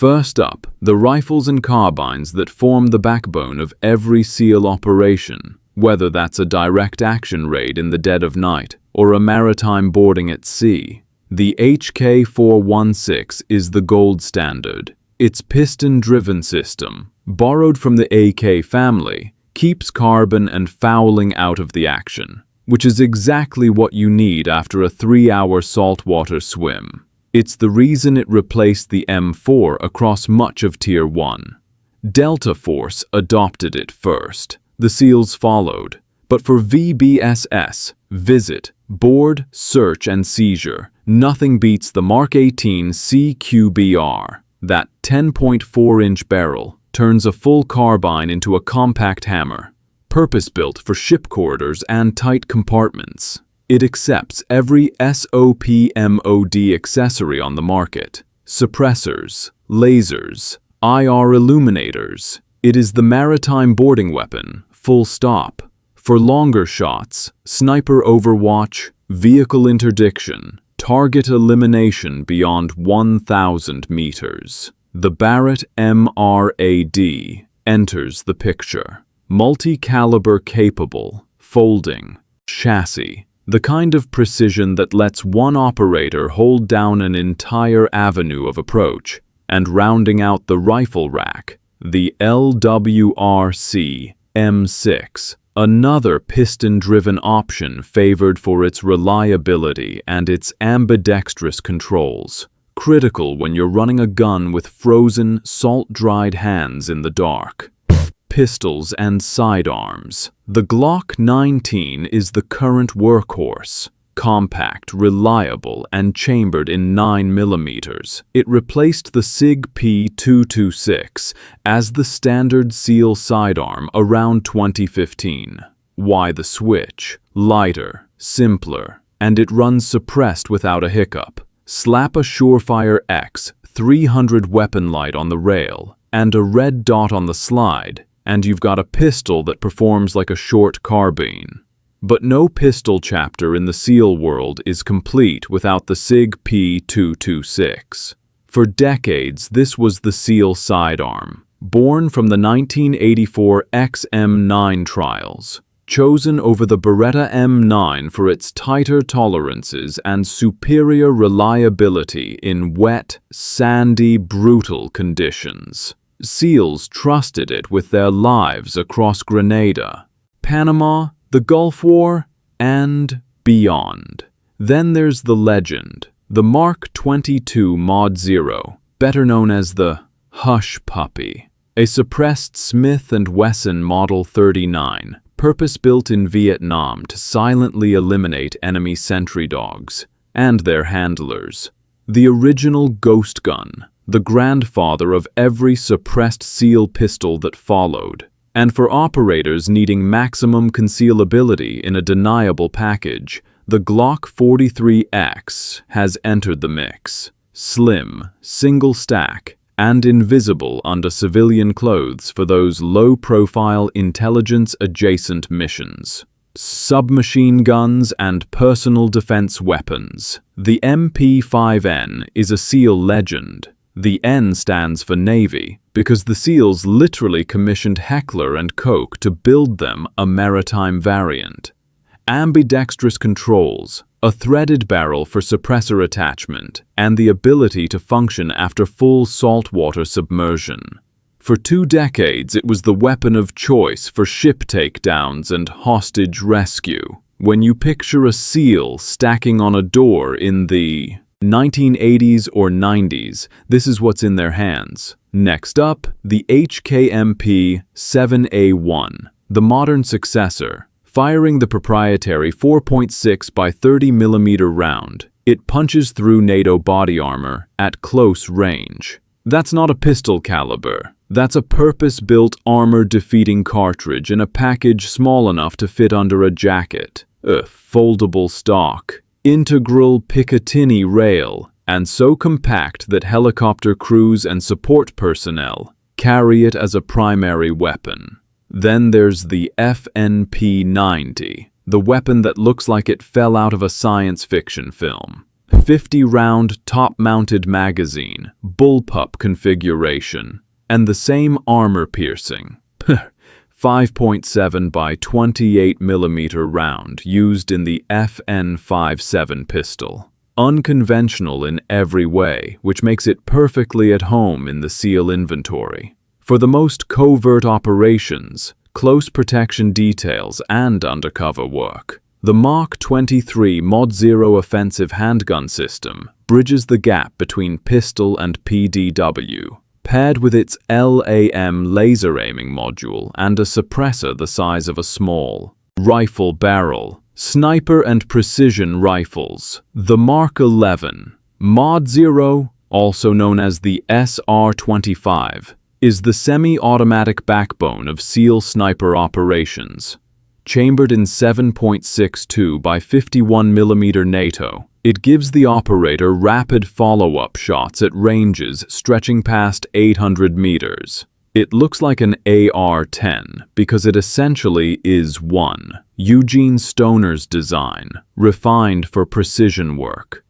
First up, the rifles and carbines that form the backbone of every SEAL operation, whether that's a direct action raid in the dead of night or a maritime boarding at sea. The HK416 is the gold standard. Its piston-driven system, borrowed from the AK family, keeps carbine and fouling out of the action, which is exactly what you need after a 3-hour saltwater swim. It's the reason it replaced the M4 across much of Tier 1. Delta Force adopted it first. The SEALs followed. But for VBSS, visit, board, search, and seizure, nothing beats the Mark 18 CQBR. That 10.4-inch barrel turns a full carbine into a compact hammer, purpose-built for ship corridors and tight compartments. It accepts every SOCOM accessory on the market: suppressors, lasers, IR illuminators. It is the maritime boarding weapon, full stop. For longer shots, sniper overwatch, vehicle interdiction, target elimination beyond 1,000 meters. The Barrett MRAD enters the picture. Multi-caliber capable, folding, chassis. The kind of precision that lets one operator hold down an entire avenue of approach. And rounding out the rifle rack, the LWRC M6, another piston-driven option favored for its reliability and its ambidextrous controls, critical when you're running a gun with frozen, salt-dried hands in the dark. Pistols and sidearms. The Glock 19 is the current workhorse. Compact, reliable, and chambered in 9mm. It replaced the Sig P226 as the standard SEAL sidearm around 2015. Why the switch? Lighter, simpler, and it runs suppressed without a hiccup. Slap a Surefire X 300 weapon light on the rail and a red dot on the slide, and you've got a pistol that performs like a short carbine. But no pistol chapter in the SEAL world is complete without the Sig P226. For decades, this was the SEAL sidearm, born from the 1984 XM9 trials, chosen over the Beretta M9 for its tighter tolerances and superior reliability in wet, sandy, brutal conditions. SEALs trusted it with their lives across Grenada, Panama, the Gulf War, and beyond. Then there's the legend, the Mark 22 Mod 0, better known as the Hush Puppy, a suppressed Smith & Wesson Model 39, purpose-built in Vietnam to silently eliminate enemy sentry dogs and their handlers. The original ghost gun, the grandfather of every suppressed SEAL pistol that followed. And for operators needing maximum concealability in a deniable package, the Glock 43X has entered the mix. Slim, single stack, and invisible under civilian clothes for those low-profile intelligence-adjacent missions. Submachine guns and personal defense weapons. The MP5N is a SEAL legend. The N stands for Navy, because the SEALs literally commissioned Heckler & Koch to build them a maritime variant. Ambidextrous controls, a threaded barrel for suppressor attachment, and the ability to function after full saltwater submersion. For 2 decades, it was the weapon of choice for ship takedowns and hostage rescue. When you picture a SEAL stacking on a door in the 1980s or 90s, this is what's in their hands. Next up, the HKMP-7A1, the modern successor. Firing the proprietary 4.6 by 30mm round, it punches through NATO body armor at close range. That's not a pistol caliber. That's a purpose-built armor-defeating cartridge in a package small enough to fit under a jacket. Foldable stock. Integral Picatinny rail, and so compact that helicopter crews and support personnel carry it as a primary weapon. Then there's the FNP-90, the weapon that looks like it fell out of a science fiction film. 50-round top-mounted magazine, bullpup configuration, and the same armor-piercing 5.7 by 28mm round used in the FN57 pistol. Unconventional in every way, which makes it perfectly at home in the SEAL inventory. For the most covert operations, close protection details, and undercover work, the Mark 23 Mod 0 offensive handgun system bridges the gap between pistol and PDW, paired with its LAM laser aiming module and a suppressor the size of a small rifle barrel. Sniper and precision rifles. The Mark 11 Mod 0, also known as the SR-25, is the semi-automatic backbone of SEAL sniper operations. Chambered in 7.62 by 51mm NATO, it gives the operator rapid follow-up shots at ranges stretching past 800 meters. It looks like an AR-10 because it essentially is one Eugene Stoner's design, refined for precision work.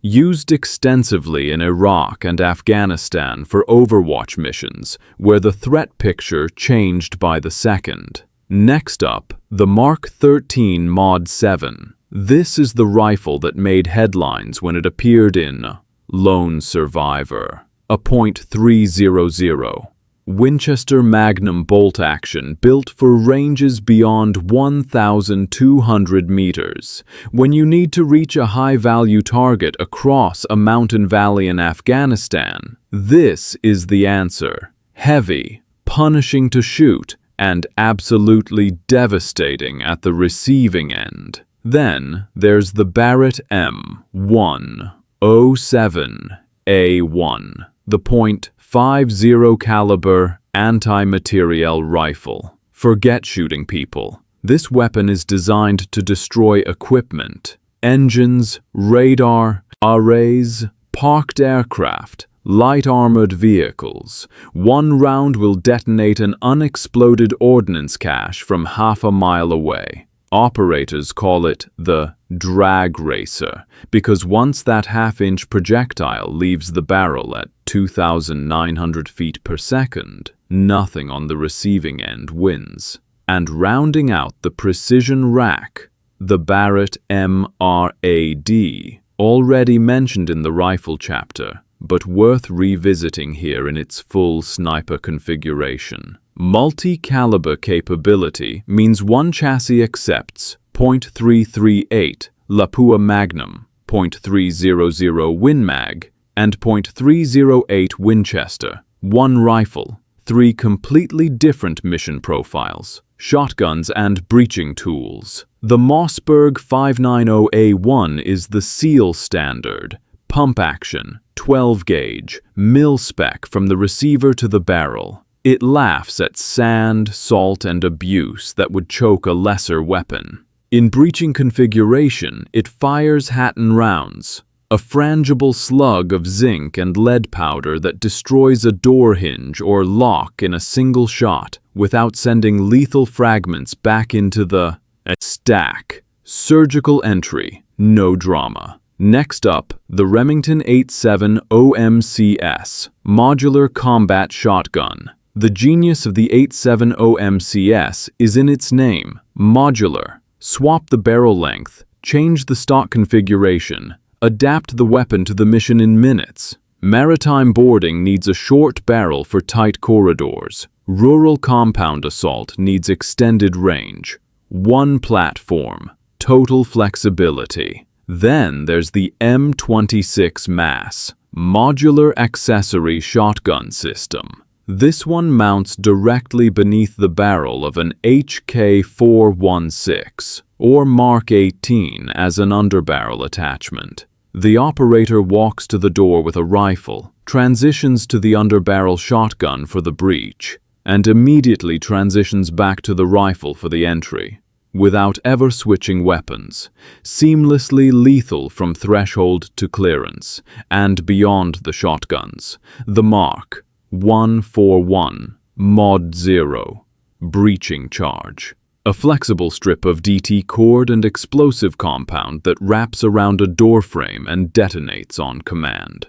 Used extensively in Iraq and Afghanistan for Overwatch missions, where the threat picture changed by the second. Next up, the Mark 13 Mod 7. This is the rifle that made headlines when it appeared in Lone Survivor, a .300 Winchester Magnum bolt action built for ranges beyond 1,200 meters. When you need to reach a high-value target across a mountain valley in Afghanistan, this is the answer. Heavy, punishing to shoot, and absolutely devastating at the receiving end. Then there's the Barrett M107A1, the .50 caliber anti-materiel rifle. Forget shooting people. This weapon is designed to destroy equipment, engines, radar, arrays, parked aircraft, light armored vehicles. One round will detonate an unexploded ordnance cache from half a mile away. Operators call it the drag racer because once that half-inch projectile leaves the barrel at 2,900 feet per second, nothing on the receiving end wins. And rounding out the precision rack, the Barrett MRAD, already mentioned in the rifle chapter, but worth revisiting here in its full sniper configuration. Multi-caliber capability means one chassis accepts .338 Lapua Magnum, .300 Win Mag, and .308 Winchester. One rifle, three completely different mission profiles, shotguns and breaching tools. The Mossberg 590A1 is the SEAL standard, pump action, 12-gauge, mil-spec from the receiver to the barrel. It laughs at sand, salt, and abuse that would choke a lesser weapon. In breaching configuration, it fires Hatton rounds, a frangible slug of zinc and lead powder that destroys a door hinge or lock in a single shot without sending lethal fragments back into the stack. Surgical entry, no drama. Next up, the Remington 87 OMCS, Modular Combat Shotgun. The genius of the 87 OMCS is in its name, modular. Swap the barrel length, change the stock configuration, adapt the weapon to the mission in minutes. Maritime boarding needs a short barrel for tight corridors. Rural compound assault needs extended range. One platform, total flexibility. Then there's the M26 MASS, Modular Accessory Shotgun System. This one mounts directly beneath the barrel of an HK416 or Mark 18 as an underbarrel attachment. The operator walks to the door with a rifle, transitions to the underbarrel shotgun for the breach, and immediately transitions back to the rifle for the entry, without ever switching weapons, seamlessly lethal from threshold to clearance, and beyond the shotguns. The Mark 141 Mod 0 Breaching Charge. a flexible strip of DT cord and explosive compound that wraps around a door frame and detonates on command.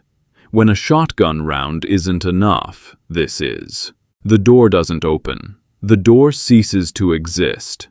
When a shotgun round isn't enough, this is. The door doesn't open. The door ceases to exist.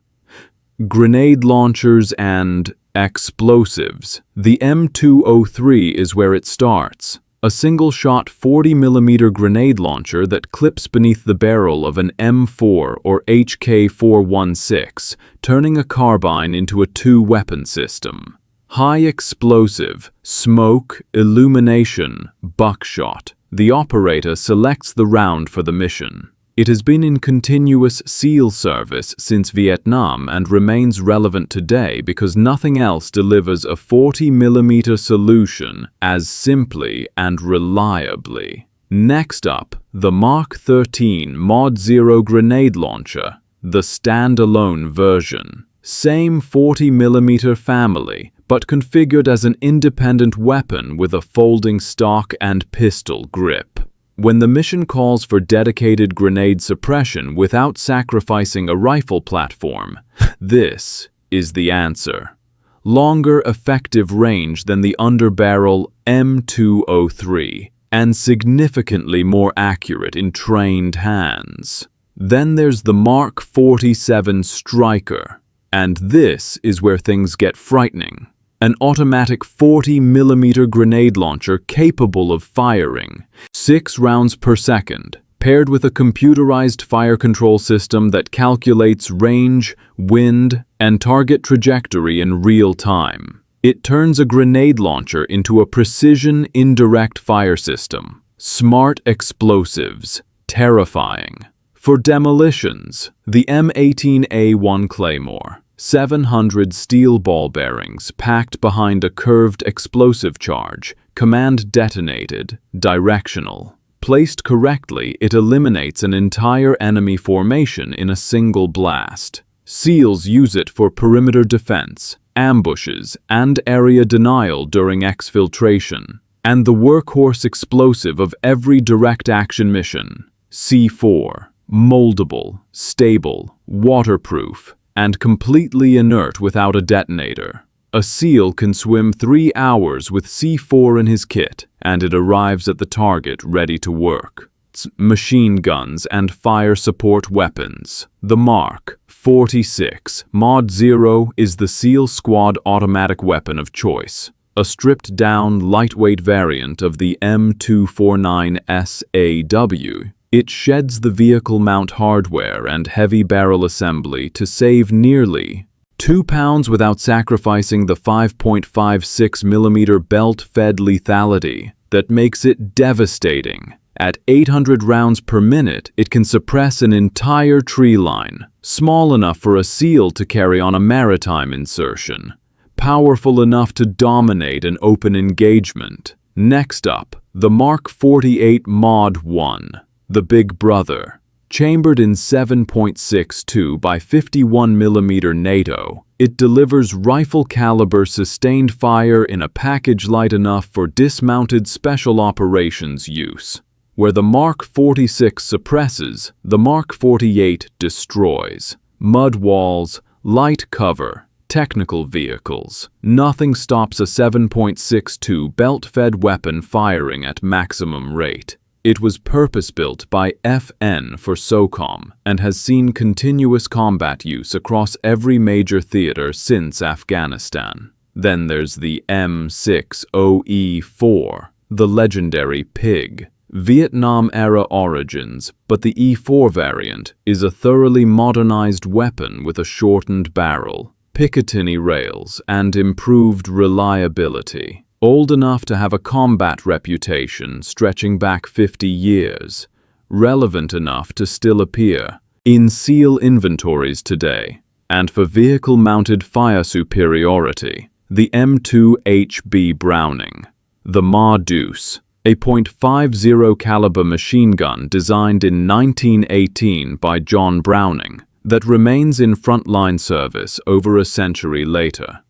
Grenade launchers and explosives. The M203 is where it starts. A single-shot 40mm grenade launcher that clips beneath the barrel of an M4 or HK416, turning a carbine into a two-weapon system. High explosive, smoke, illumination, buckshot. The operator selects the round for the mission. It has been in continuous SEAL service since Vietnam and remains relevant today because nothing else delivers a 40mm solution as simply and reliably. Next up, the Mark 13 Mod 0 grenade launcher, the standalone version. Same 40mm family, but configured as an independent weapon with a folding stock and pistol grip. When the mission calls for dedicated grenade suppression without sacrificing a rifle platform, this is the answer. Longer effective range than the underbarrel M203, and significantly more accurate in trained hands. Then there's the Mark 47 Striker, and this is where things get frightening. An automatic 40mm grenade launcher capable of firing 6 rounds per second, paired with a computerized fire control system that calculates range, wind, and target trajectory in real time. It turns a grenade launcher into a precision indirect fire system. Smart explosives. Terrifying. For demolitions, the M18A1 Claymore. 700 steel ball bearings packed behind a curved explosive charge, command detonated, directional. Placed correctly, it eliminates an entire enemy formation in a single blast. SEALs use it for perimeter defense, ambushes, and area denial during exfiltration. And the workhorse explosive of every direct action mission. C4. Moldable, stable, waterproof, and completely inert without a detonator. A SEAL can swim 3 hours with C4 in his kit, and it arrives at the target ready to work. Machine guns and fire support weapons. The Mark 46 Mod 0 is the SEAL squad automatic weapon of choice. A stripped-down, lightweight variant of the M249 SAW. It sheds the vehicle mount hardware and heavy barrel assembly to save nearly 2 pounds without sacrificing the 5.56mm belt-fed lethality that makes it devastating. At 800 rounds per minute, it can suppress an entire tree line, small enough for a SEAL to carry on a maritime insertion, powerful enough to dominate an open engagement. Next up, the Mark 48 Mod 1. The Big Brother. Chambered in 7.62 by 51mm NATO, it delivers rifle-caliber sustained fire in a package light enough for dismounted special operations use. Where the Mark 46 suppresses, the Mark 48 destroys. Mud walls, light cover, technical vehicles. Nothing stops a 7.62 belt-fed weapon firing at maximum rate. It was purpose-built by FN for SOCOM and has seen continuous combat use across every major theater since Afghanistan. Then there's the M60E4, the legendary PIG. Vietnam-era origins, but the E4 variant is a thoroughly modernized weapon with a shortened barrel, Picatinny rails, and improved reliability. Old enough to have a combat reputation stretching back 50 years, relevant enough to still appear in SEAL inventories today, and for vehicle-mounted fire superiority, the M2HB Browning, the Ma-Deuce, a .50 caliber machine gun designed in 1918 by John Browning that remains in frontline service over a century later.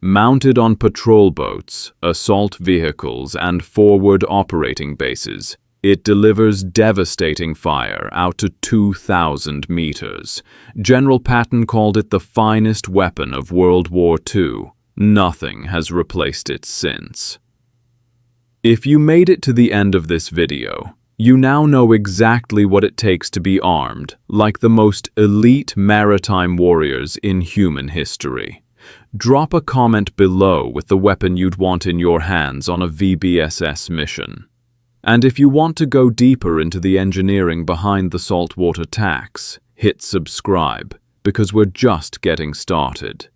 Mounted on patrol boats, assault vehicles, and forward operating bases, It delivers devastating fire out to 2,000 meters. General Patton called it the finest weapon of World War II. Nothing has replaced it since. If you made it to the end of this video, you now know exactly what it takes to be armed like the most elite maritime warriors in human history. Drop a comment below with the weapon you'd want in your hands on a VBSS mission. And if you want to go deeper into the engineering behind the saltwater tax, hit subscribe, because we're just getting started.